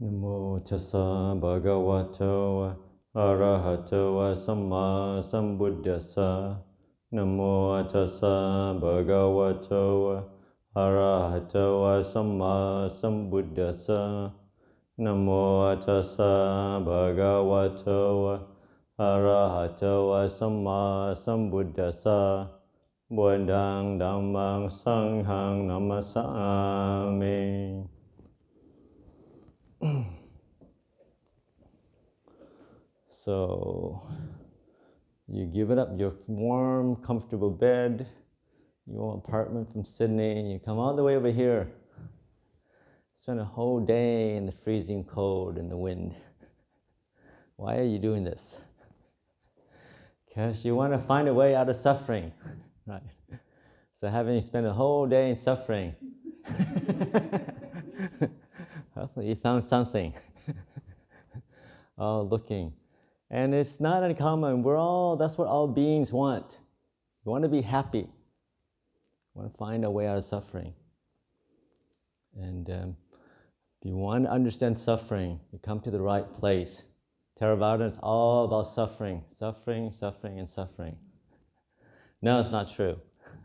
Namo tassa bhagavato arahato samma sambuddhassa. Namo tassa bhagavato arahato samma sambuddhassa. Namo tassa bhagavato arahato samma sambuddhassa. Buddhang dhammang sanghang namasami. So, you give it up your warm, comfortable bed, your apartment from Sydney, you come all the way over here, spend a whole day in the freezing cold and the wind. Why are you doing this? Because you want to find a way out of suffering, right? So having spent a whole day in suffering, hopefully you found something. Oh, looking. And it's not uncommon. That's what all beings want. You want to be happy. You want to find a way out of suffering. And if you want to understand suffering, you come to the right place. Theravadin is all about suffering, suffering, suffering, and suffering. No, it's not true.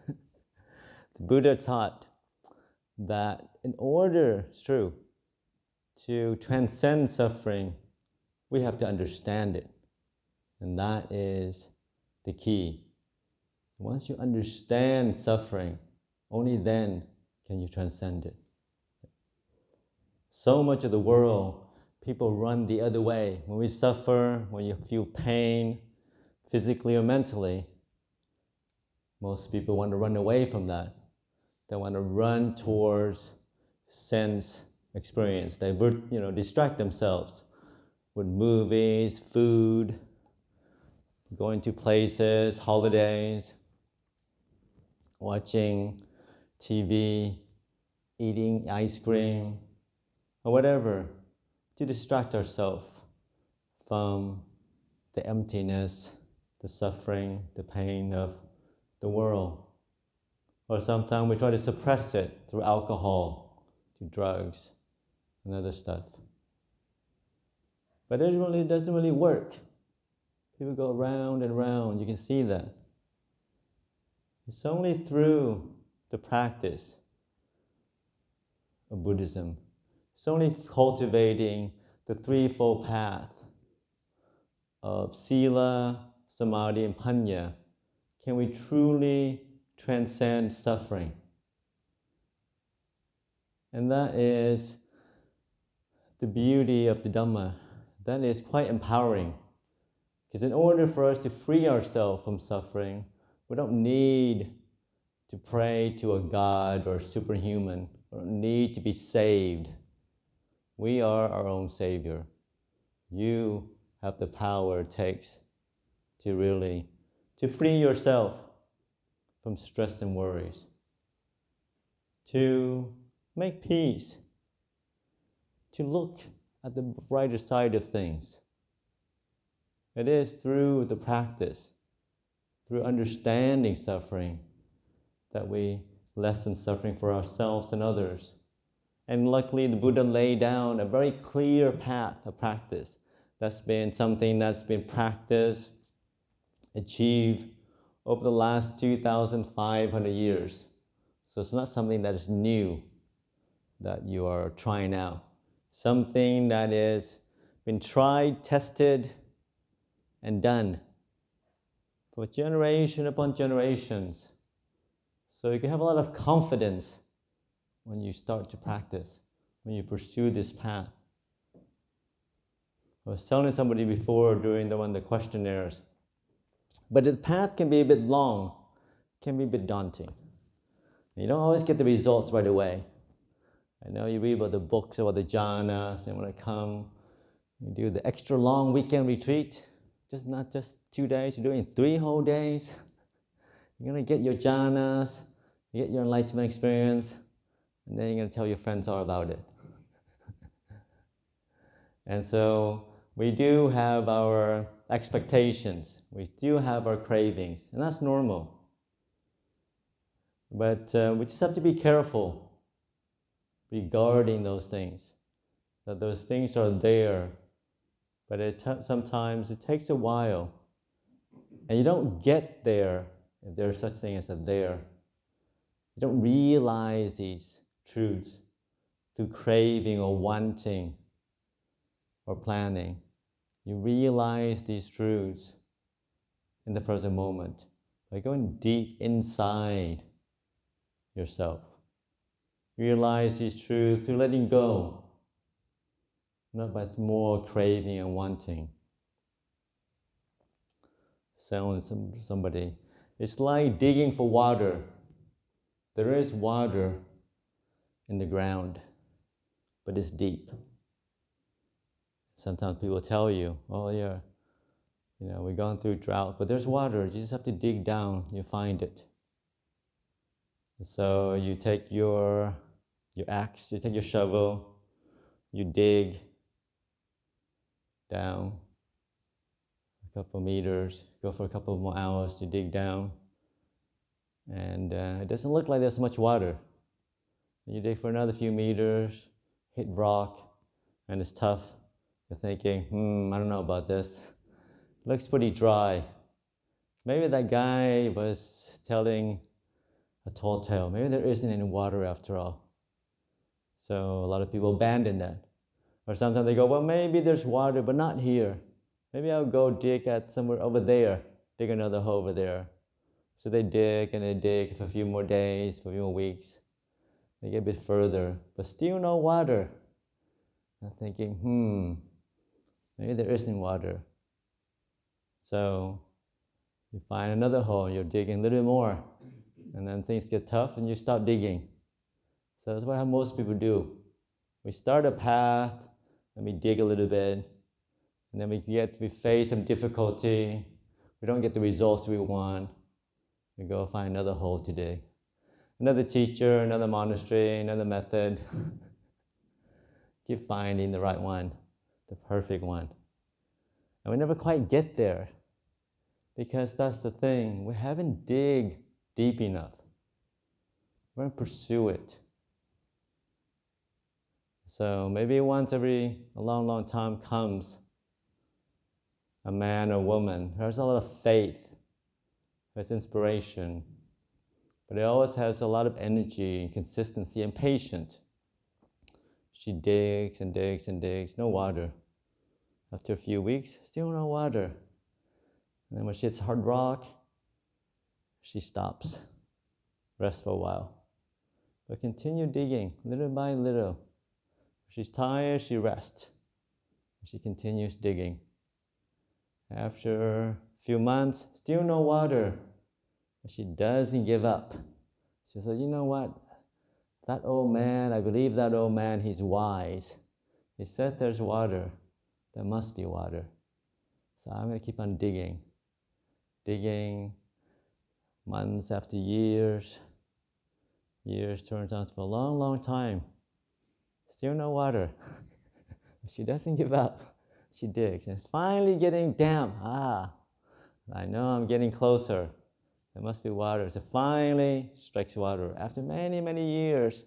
The Buddha taught that in order, it's true, to transcend suffering, we have to understand it. And that is the key. Once you understand suffering, only then can you transcend it. So much of the world, people run the other way. When we suffer, when you feel pain, physically or mentally, most people want to run away from that. They want to run towards sense experience. They distract themselves with movies, food, going to places, holidays, watching TV, eating ice cream, or whatever, to distract ourselves from the emptiness, the suffering, the pain of the world. Or sometimes we try to suppress it through alcohol, through drugs, and other stuff. But it doesn't really work. People go round and round, you can see that. It's only through the practice of Buddhism, it's only cultivating the threefold path of Sila, Samadhi, and Panya can we truly transcend suffering. And that is the beauty of the Dhamma. That is quite empowering. Because in order for us to free ourselves from suffering, we don't need to pray to a God or a superhuman. We don't need to be saved. We are our own Savior. You have the power it takes to free yourself from stress and worries, to make peace, to look at the brighter side of things. It is through the practice, through understanding suffering, that we lessen suffering for ourselves and others. And luckily, the Buddha laid down a very clear path of practice. That's been something that's been practiced, achieved over the last 2,500 years. So it's not something that is new, that you are trying out. Something that has been tried, tested, and done for generation upon generations. So you can have a lot of confidence when you start to practice, when you pursue this path. I was telling somebody before during one of the questionnaires, But the path can be a bit long, can be a bit daunting. You don't always get the results right away. I know you read about the books about the jhanas, and when I come, you do the extra long weekend retreat, not just 2 days, you're doing 3 whole days. You're going to get your jhanas, you get your enlightenment experience, and then you're going to tell your friends all about it. And so we do have our expectations, we do have our cravings, and that's normal. But we just have to be careful regarding those things, that those things are there, but sometimes it takes a while, and you don't get there if there's such thing as a there. You don't realize these truths through craving or wanting or planning. You realize these truths in the present moment by going deep inside yourself. Realize these truths through letting go, not by more craving and wanting. Telling somebody, it's like digging for water. There is water in the ground, but it's deep. Sometimes people tell you, oh yeah, we're going through drought, but there's water. You just have to dig down, you find it. So you take your axe, you take your shovel, you dig down a couple meters, go for a couple more hours to dig down, and it doesn't look like there's much water. You dig for another few meters, hit rock, and it's tough. You're thinking, I don't know about this. Looks pretty dry. Maybe that guy was telling a tall tale. Maybe there isn't any water after all. So a lot of people abandon that. Or sometimes they go, well, maybe there's water, but not here. Maybe I'll go dig at somewhere over there, dig another hole over there. So they dig and they dig for a few more days, for a few more weeks. They get a bit further, but still no water. I'm thinking, maybe there isn't water. So you find another hole, you're digging a little bit more, and then things get tough and you stop digging. So that's what most people do. We start a path and we dig a little bit, and then we face some difficulty. We don't get the results we want. We go find another hole to dig. Another teacher, another monastery, another method. Keep finding the right one, the perfect one. And we never quite get there, because that's the thing. We haven't dig deep enough. We're going to pursue it. So maybe once every a long, long time comes a man or woman who has a lot of faith, who has inspiration, but it always has a lot of energy and consistency and patience. She digs and digs and digs, no water. After a few weeks, still no water. And then when she hits hard rock, she stops, rests for a while. But continue digging, little by little. If she's tired, she rests. She continues digging. After a few months, still no water. But she doesn't give up. She says, you know what? That old man, I believe that old man, he's wise. He said there's water. There must be water. So I'm going to keep on digging. Digging months after years. Years turns out to a long, long time. Still no water. She doesn't give up. She digs. And it's finally getting damp. I know I'm getting closer. There must be water. So finally strikes water. After many, many years,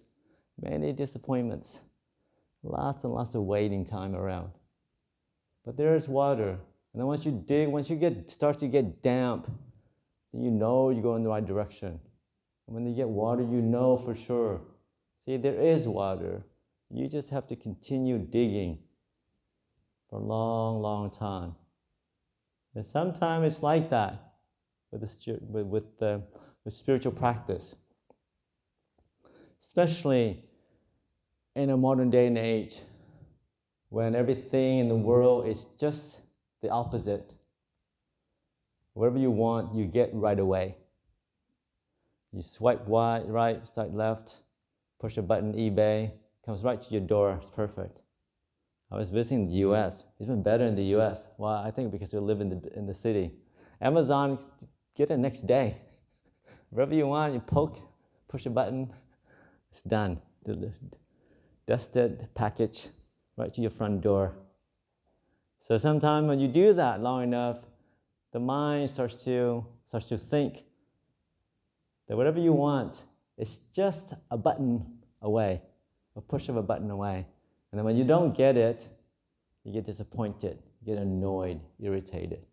many disappointments, lots and lots of waiting time around. But there is water. And then once you dig, start to get damp, then you know you go in the right direction. And when you get water, you know for sure. See, there is water. You just have to continue digging for a long, long time. And sometimes it's like that with spiritual practice. Especially in a modern day and age, when everything in the world is just the opposite. Whatever you want, you get right away. You swipe right, swipe left, push a button, eBay, comes right to your door, it's perfect. I was visiting the US, it's been better in the US. Well, I think because we live in the city. Amazon, get it next day. Wherever you want, you push a button, it's done. Dusted, package, right to your front door. So sometimes when you do that long enough, the mind starts to think that whatever you want is just a button away, a push of a button away. And then when you don't get it, you get disappointed, you get annoyed, irritated.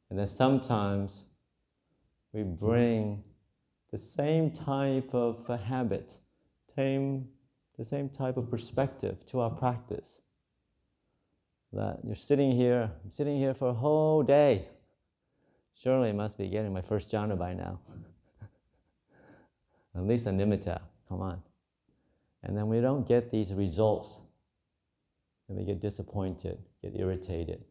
And then sometimes we bring the same type of habit, the same type of perspective to our practice. That you're sitting here, I'm sitting here for a whole day. Surely I must be getting my first jhana by now. At least a nimitta, come on. And then we don't get these results. And we get disappointed, get irritated.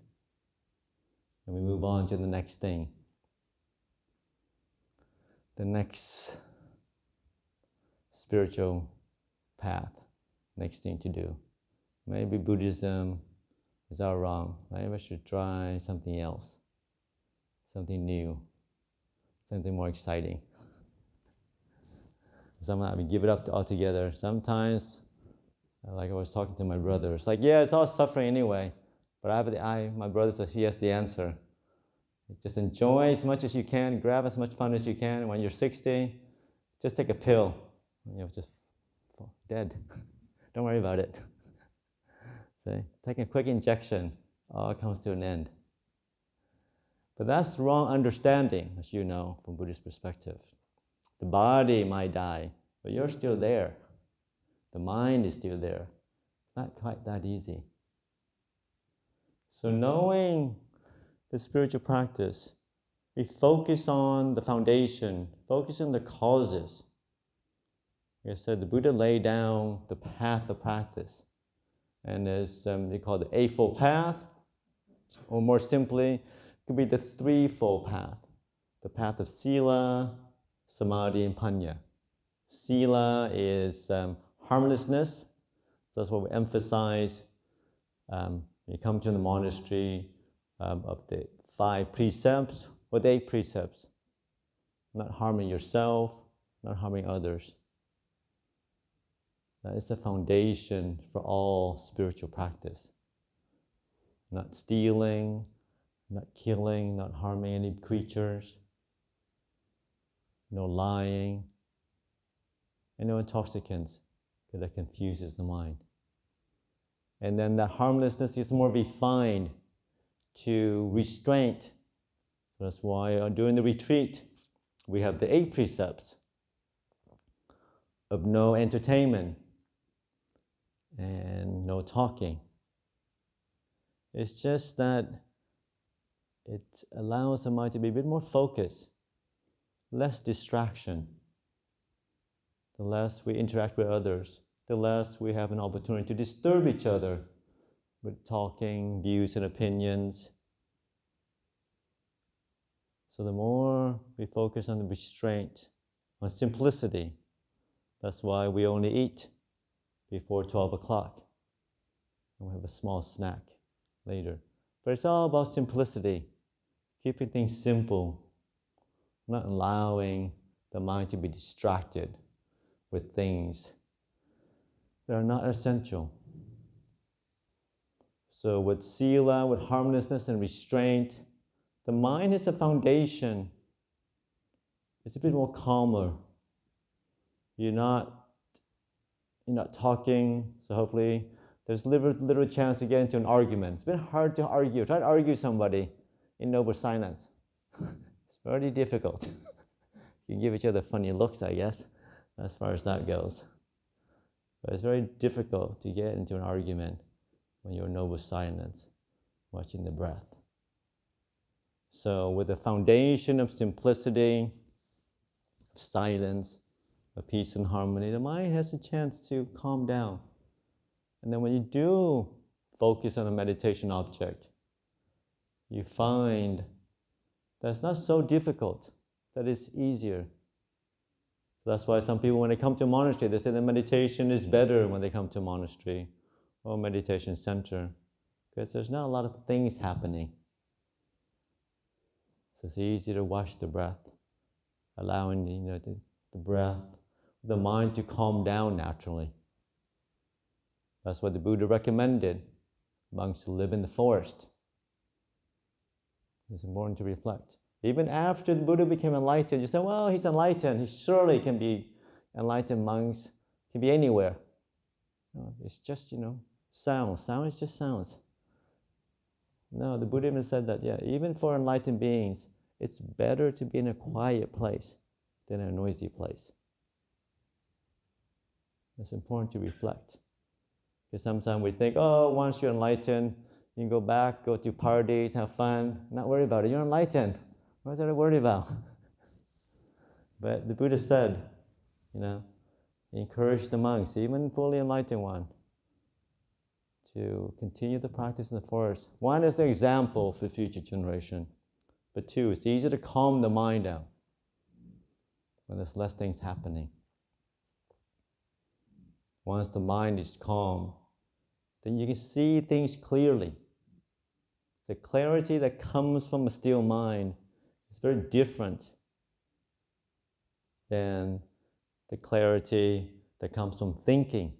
And we move on to the next thing. The next spiritual path, next thing to do. Maybe Buddhism is all wrong. Maybe I should try something else, something new, something more exciting. Sometimes we give it up altogether. Sometimes, like I was talking to my brother, it's like, yeah, it's all suffering anyway, but my brother says he has the answer. Just enjoy as much as you can, grab as much fun as you can. When you're 60, just take a pill. Just dead. Don't worry about it. See? Take a quick injection, all comes to an end. But that's the wrong understanding, as you know, from Buddhist perspective. The body might die, but you're still there. The mind is still there. It's not quite that easy. So knowing the spiritual practice, we focus on the foundation, focus on the causes. Like I said, the Buddha laid down the path of practice. And as they call it the Eightfold Path, or more simply, it could be the threefold path. The path of Sila, Samadhi, and Panya. Sila is harmlessness. So that's what we emphasize. You come to the monastery of the 5 precepts, or the 8 precepts. Not harming yourself, not harming others. That is the foundation for all spiritual practice. Not stealing, not killing, not harming any creatures, no lying, and no intoxicants, because that confuses the mind. And then that harmlessness is more refined to restraint. So that's why during the retreat, we have the 8 precepts of no entertainment and no talking. It's just that it allows the mind to be a bit more focused, less distraction. The less we interact with others, the less we have an opportunity to disturb each other with talking, views, and opinions. So the more we focus on the restraint, on simplicity, that's why we only eat before 12 o'clock. And we have a small snack later. But it's all about simplicity, keeping things simple, not allowing the mind to be distracted with things that are not essential. So with sila, with harmlessness and restraint, the mind is a foundation. It's a bit more calmer. You're not talking, so hopefully there's little chance to get into an argument. It's been hard to argue. Try to argue somebody in noble silence. It's very difficult. You can give each other funny looks, I guess, as far as that goes. But it's very difficult to get into an argument when you're in noble silence, watching the breath. So with the foundation of simplicity, of silence, of peace and harmony, the mind has a chance to calm down. And then when you do focus on a meditation object, you find that's not so difficult, that it's easier. That's why some people, when they come to a monastery, they say that meditation is better when they come to a monastery or meditation center, because there's not a lot of things happening. So it's easy to watch the breath, allowing the breath, the mind to calm down naturally. That's what the Buddha recommended monks who live in the forest. It's important to reflect. Even after the Buddha became enlightened, you say, well, he's enlightened. He surely can be enlightened. Monks can be anywhere. No, it's just, sounds. Sound is just sounds. No, the Buddha even said that, even for enlightened beings, it's better to be in a quiet place than a noisy place. It's important to reflect. Because sometimes we think, once you're enlightened, you can go back, go to parties, have fun, not worry about it. You're enlightened. What's there to worry about? But the Buddha said, he encouraged the monks, even fully enlightened one, to continue the practice in the forest. One is the example for future generation. But two, it's easier to calm the mind down when there's less things happening. Once the mind is calm, then you can see things clearly. The clarity that comes from a still mind is very different than the clarity that comes from thinking.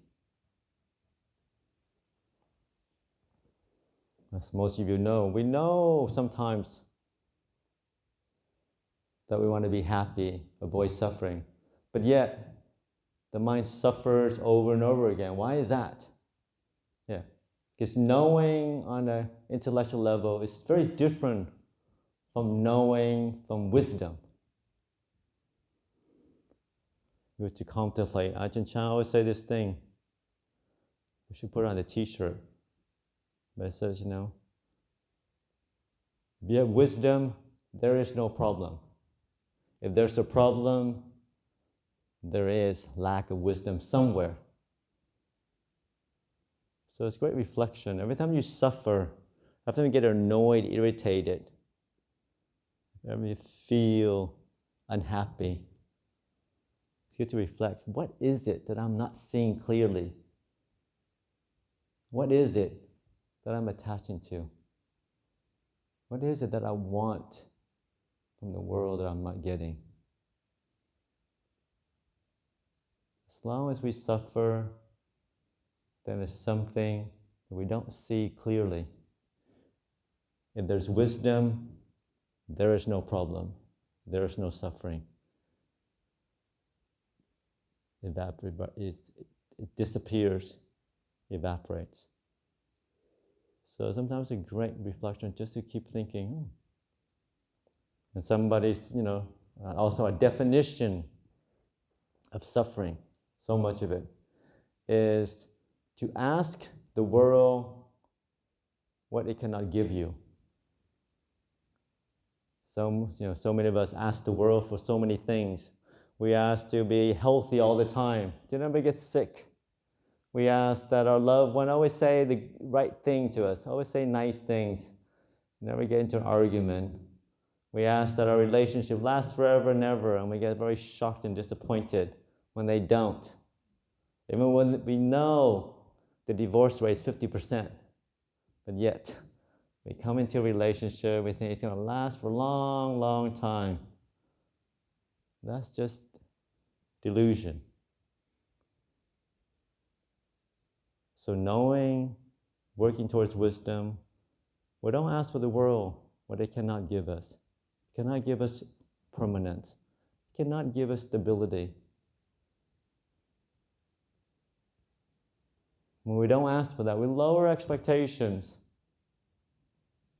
As most of you know, we know sometimes that we want to be happy, avoid suffering, but yet the mind suffers over and over again. Why is that? Because knowing on an intellectual level is very different from knowing from wisdom. You have to contemplate. Ajahn Chah always say this thing. We should put it on the t-shirt. But it says, if you have wisdom, there is no problem. If there's a problem, there is lack of wisdom somewhere. So it's great reflection. Every time you suffer, every time you get annoyed, irritated, every time you feel unhappy, it's good to reflect. What is it that I'm not seeing clearly? What is it that I'm attaching to? What is it that I want from the world that I'm not getting? As long as we suffer, then there's something that we don't see clearly. If there's wisdom, there is no problem. There is no suffering. It disappears, evaporates. So sometimes a great reflection just to keep thinking. And somebody's, also a definition of suffering, so much of it, is to ask the world what it cannot give you. So many of us ask the world for so many things. We ask to be healthy all the time, to never get sick. We ask that our loved one always say the right thing to us, always say nice things, never get into an argument. We ask that our relationship lasts forever and ever, and we get very shocked and disappointed when they don't. Even when we know the divorce rate is 50%, but yet we come into a relationship, we think it's going to last for a long, long time. That's just delusion. So knowing, working towards wisdom, we don't ask for the world what it cannot give us. It cannot give us permanence. It cannot give us stability. When we don't ask for that, we lower expectations.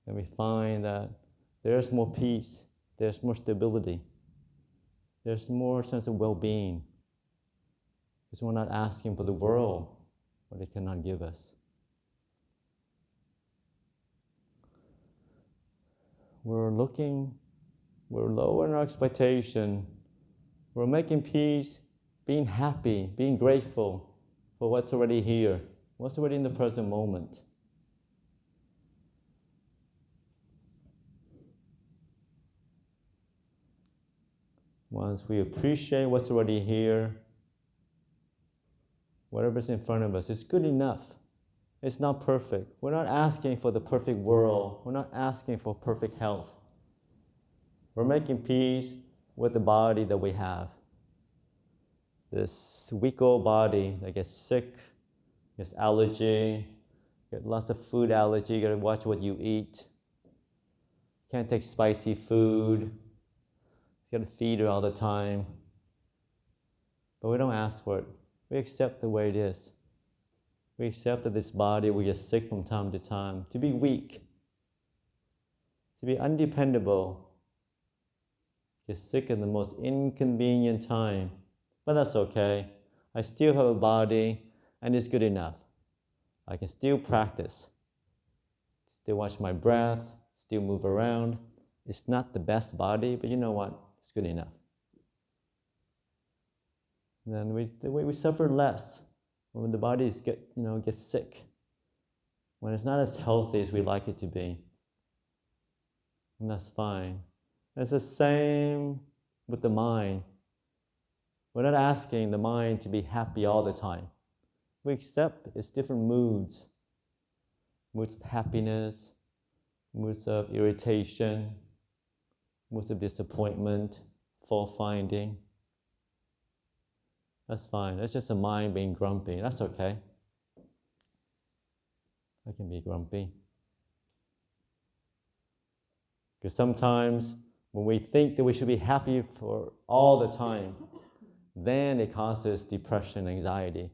And we find that there's more peace, there's more stability, there's more sense of well-being. Because we're not asking for the world what it cannot give us. We're lowering our expectation, we're making peace, being happy, being grateful for what's already here, what's already in the present moment. once we appreciate what's already here, whatever's in front of us is good enough. It's not perfect. We're not asking for the perfect world. We're not asking for perfect health. We're making peace with the body that we have. This weak old body that gets sick, gets allergy, get lots of food allergy, you gotta watch what you eat. Can't take spicy food. You gotta feed her all the time. But we don't ask for it. We accept the way it is. We accept that this body will get sick from time to time, to be weak, to be undependable, get sick in the most inconvenient time. But that's okay. I still have a body and it's good enough. I can still practice, still watch my breath, still move around. It's not the best body, but you know what? It's good enough. And then we suffer less when the body gets sick, when it's not as healthy as we like it to be. And that's fine. It's the same with the mind. We're not asking the mind to be happy all the time. We accept its different moods. Moods of happiness, moods of irritation, moods of disappointment, fault finding. That's fine. That's just the mind being grumpy. That's okay. I can be grumpy. Because sometimes when we think that we should be happy for all the time, then it causes depression, anxiety.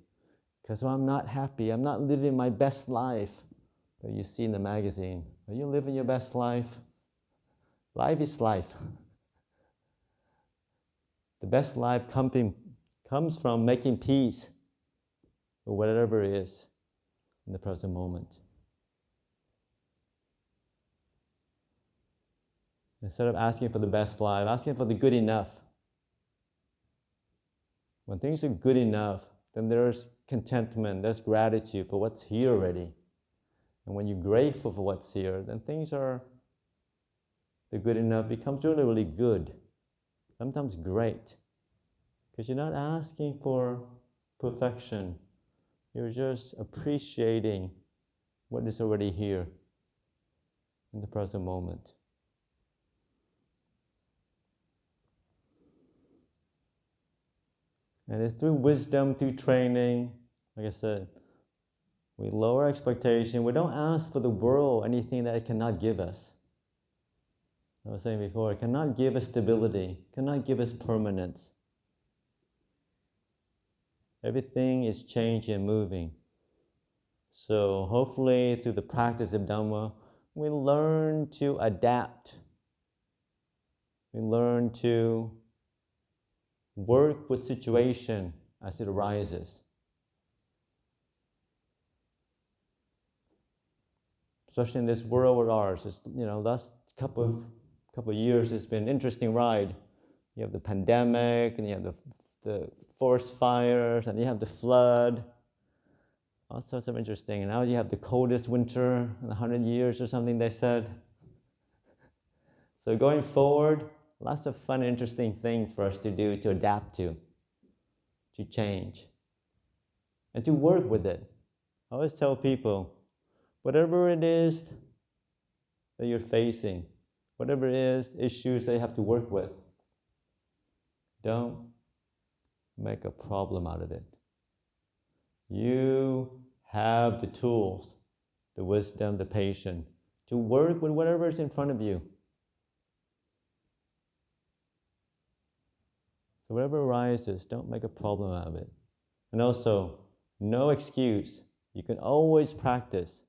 Because I'm not happy, I'm not living my best life. But you see in the magazine, are you living your best life? Life is life. The best life comes from making peace with whatever it is in the present moment. Instead of asking for the best life, asking for the good enough. When things are good enough, then there's contentment, there's gratitude for what's here already. And when you're grateful for what's here, then the good enough becomes really, really good. Sometimes great. Because you're not asking for perfection. You're just appreciating what is already here in the present moment. And it's through wisdom, through training, like I said, we lower expectation. We don't ask for the world anything that it cannot give us. I was saying before, it cannot give us stability, cannot give us permanence. Everything is changing and moving. So hopefully through the practice of Dhamma, we learn to adapt. We learn to work with situation as it arises. Especially in this world of ours, last couple of years, it's been an interesting ride. You have the pandemic, and you have the forest fires, and you have the flood. All sorts of interesting. And now you have the coldest winter in 100 years or something, they said. So going forward, lots of fun, interesting things for us to do, to adapt to change, and to work with it. I always tell people, whatever it is that you're facing, whatever it is, issues that you have to work with, don't make a problem out of it. You have the tools, the wisdom, the patience to work with whatever is in front of you. So whatever arises, don't make a problem out of it. And also, no excuse. You can always practice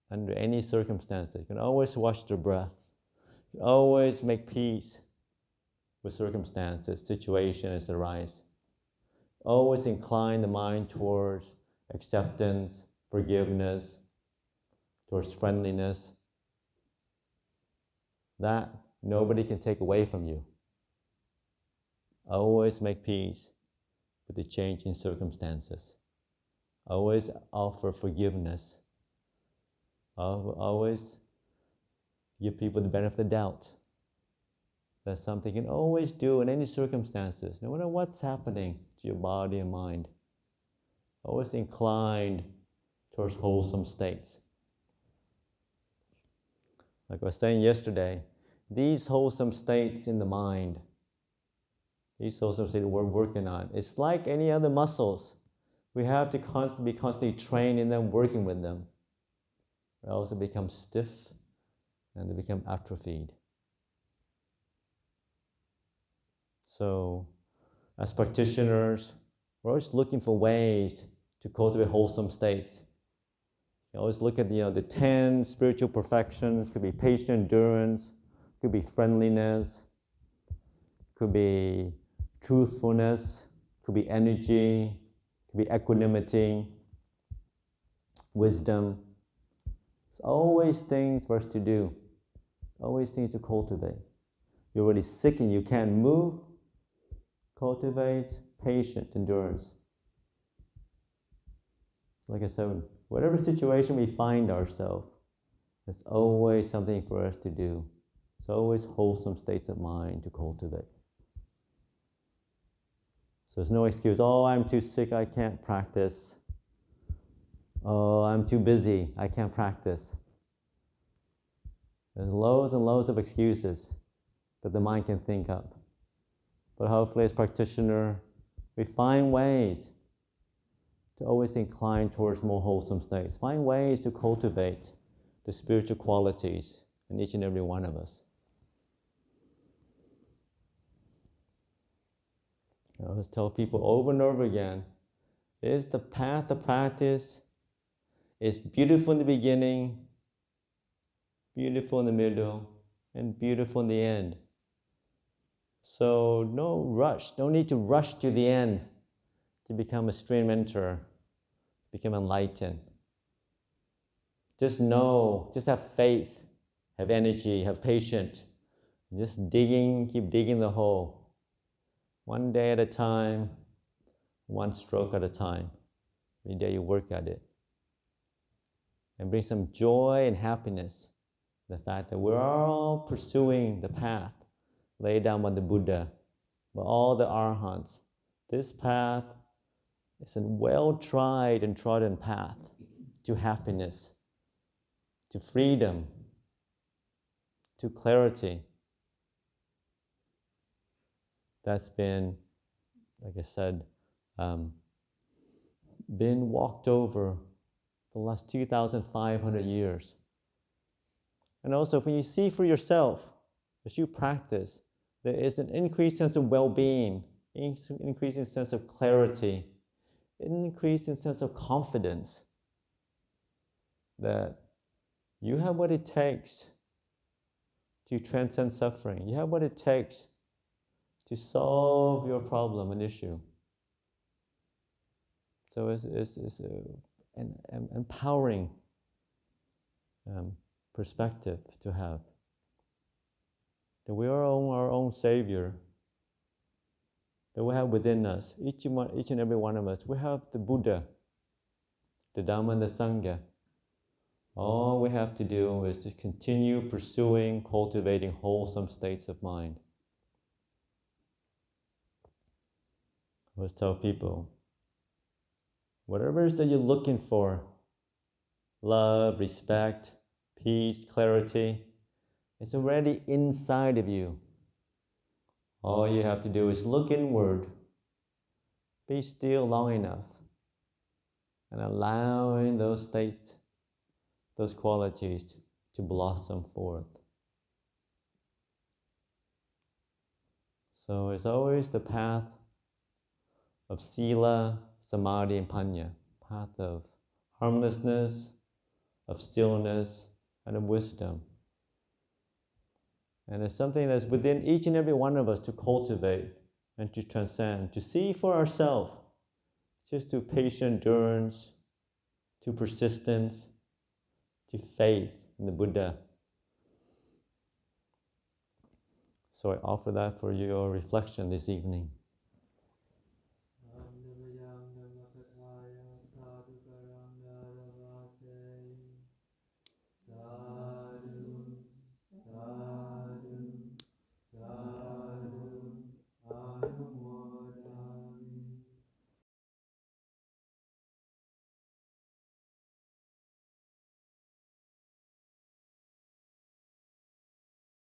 under any circumstances. You can always watch the breath. You can always make peace with circumstances, situations that arise. Always incline the mind towards acceptance, forgiveness, towards friendliness. That nobody can take away from you. Always make peace with the changing circumstances. Always offer forgiveness. Always give people the benefit of the doubt. That's something you can always do in any circumstances, no matter what's happening to your body and mind. Always inclined towards wholesome states. Like I was saying yesterday, these wholesome states in the mind, these wholesome states we're working on, it's like any other muscles. We have to be constantly trained in them, working with them. Or else they become stiff and they become atrophied. So, as practitioners, we're always looking for ways to cultivate wholesome states. You always look at the 10 spiritual perfections. Could be patient endurance, could be friendliness, could be truthfulness, could be energy, could be equanimity, wisdom. It's always things for us to do, always things to cultivate. You're really sick and you can't move, cultivate patient endurance. Like I said, whatever situation we find ourselves, there's always something for us to do. It's always wholesome states of mind to cultivate. So there's no excuse, oh, I'm too sick, I can't practice. Oh, I'm too busy, I can't practice. There's loads and loads of excuses that the mind can think up. But hopefully as practitioner, we find ways to always incline towards more wholesome states. Find ways to cultivate the spiritual qualities in each and every one of us. I always tell people over and over again, is the path of practice. It's beautiful in the beginning, beautiful in the middle, and beautiful in the end. So no rush, no need to rush to the end to become a stream mentor, become enlightened. Just know, just have faith, have energy, have patience. Just keep digging the hole. One day at a time, one stroke at a time. Every day you work at it. And bring some joy and happiness. The fact that we're all pursuing the path laid down by the Buddha, by all the Arahants. This path is a well-tried and trodden path to happiness, to freedom, to clarity. That's been, like I said, been walked over for the last 2,500 years. And also, when you see for yourself, as you practice, there is an increased sense of well-being, increasing sense of clarity, an increasing sense of confidence that you have what it takes to transcend suffering. You have what it takes to solve your problem and issue. So it's an empowering perspective to have. That we are our own Savior. That we have within us, each and every one of us, we have the Buddha, the Dhamma and the Sangha. All we have to do is to continue pursuing, cultivating wholesome states of mind. I always tell people, whatever it is that you're looking for, love, respect, peace, clarity, it's already inside of you. All you have to do is look inward, be still long enough, and allowing those states, those qualities to blossom forth. So it's always the path of sila, samadhi, and panya, path of harmlessness, of stillness, and of wisdom. And it's something that's within each and every one of us to cultivate and to transcend, to see for ourselves, just to patient endurance, to persistence, to faith in the Buddha. So I offer that for your reflection this evening.